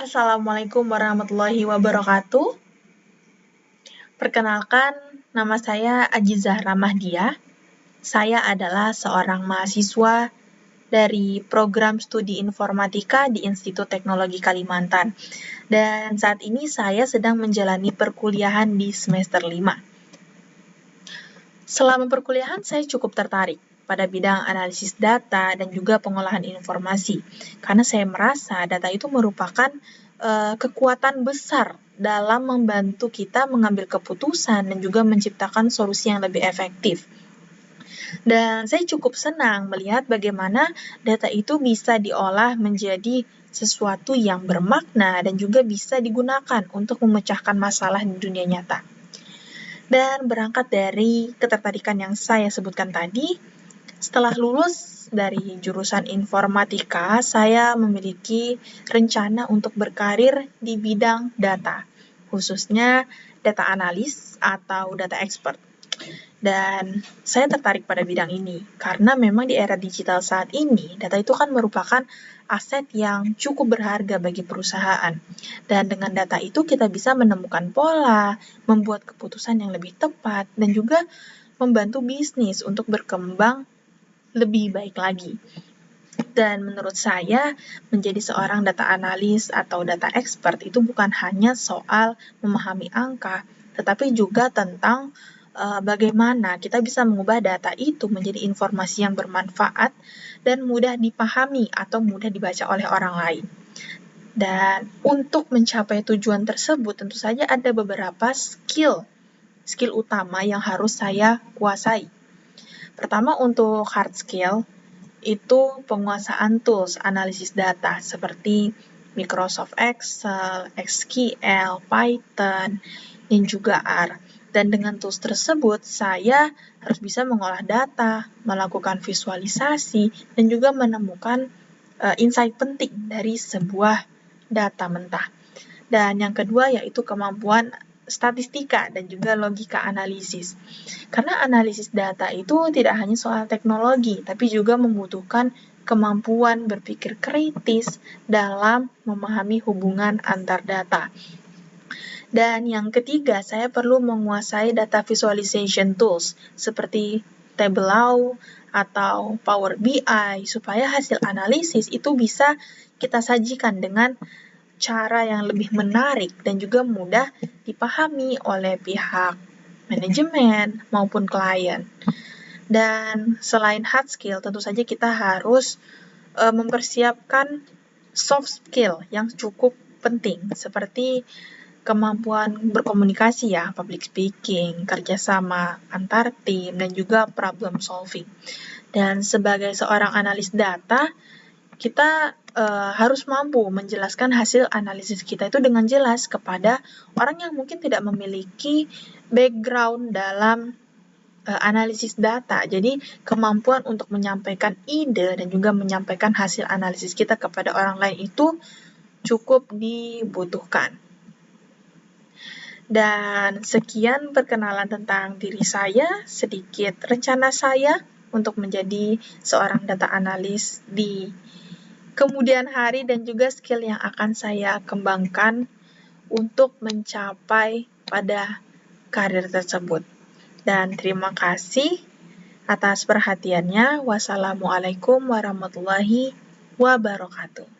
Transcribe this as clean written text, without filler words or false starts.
Assalamualaikum warahmatullahi wabarakatuh. Perkenalkan, nama saya Ajizah Rahmahdiah. Saya adalah seorang mahasiswa dari program studi informatika di Institut Teknologi Kalimantan. Dan saat ini saya sedang menjalani perkuliahan di semester 5. Selama perkuliahan saya cukup tertarik pada bidang analisis data dan juga pengolahan informasi. Karena saya merasa data itu merupakan kekuatan besar dalam membantu kita mengambil keputusan dan juga menciptakan solusi yang lebih efektif. Dan saya cukup senang melihat bagaimana data itu bisa diolah menjadi sesuatu yang bermakna dan juga bisa digunakan untuk memecahkan masalah di dunia nyata. Dan berangkat dari ketertarikan yang saya sebutkan tadi, setelah lulus dari jurusan informatika, saya memiliki rencana untuk berkarir di bidang data, khususnya data analis atau data expert. Dan saya tertarik pada bidang ini karena memang di era digital saat ini, data itu kan merupakan aset yang cukup berharga bagi perusahaan. Dan dengan data itu kita bisa menemukan pola, membuat keputusan yang lebih tepat, dan juga membantu bisnis untuk berkembang lebih baik lagi. Dan menurut saya, menjadi seorang data analis atau data expert itu bukan hanya soal memahami angka, tetapi juga tentang bagaimana kita bisa mengubah data itu menjadi informasi yang bermanfaat dan mudah dipahami atau mudah dibaca oleh orang lain. Dan untuk mencapai tujuan tersebut, tentu saja ada beberapa skill utama yang harus saya kuasai. Pertama, untuk hard skill, itu penguasaan tools analisis data seperti Microsoft Excel, SQL, Python, dan juga R. Dan dengan tools tersebut, saya harus bisa mengolah data, melakukan visualisasi, dan juga menemukan insight penting dari sebuah data mentah. Dan yang kedua yaitu kemampuan statistika dan juga logika analisis. Karena analisis data itu tidak hanya soal teknologi, tapi juga membutuhkan kemampuan berpikir kritis dalam memahami hubungan antar data. Dan yang ketiga, saya perlu menguasai data visualization tools seperti Tableau atau Power BI supaya hasil analisis itu bisa kita sajikan dengan cara yang lebih menarik dan juga mudah dipahami oleh pihak manajemen maupun klien. Dan selain hard skill, tentu saja kita harus mempersiapkan soft skill yang cukup penting, seperti kemampuan berkomunikasi ya, public speaking, kerjasama antar tim, dan juga problem solving. Dan sebagai seorang analis data, kita harus mampu menjelaskan hasil analisis kita itu dengan jelas kepada orang yang mungkin tidak memiliki background dalam analisis data. Jadi kemampuan untuk menyampaikan ide dan juga menyampaikan hasil analisis kita kepada orang lain itu cukup dibutuhkan. Dan sekian perkenalan tentang diri saya, sedikit rencana saya untuk menjadi seorang data analis di kemudian hari dan juga skill yang akan saya kembangkan untuk mencapai pada karir tersebut. Dan terima kasih atas perhatiannya. Wassalamualaikum warahmatullahi wabarakatuh.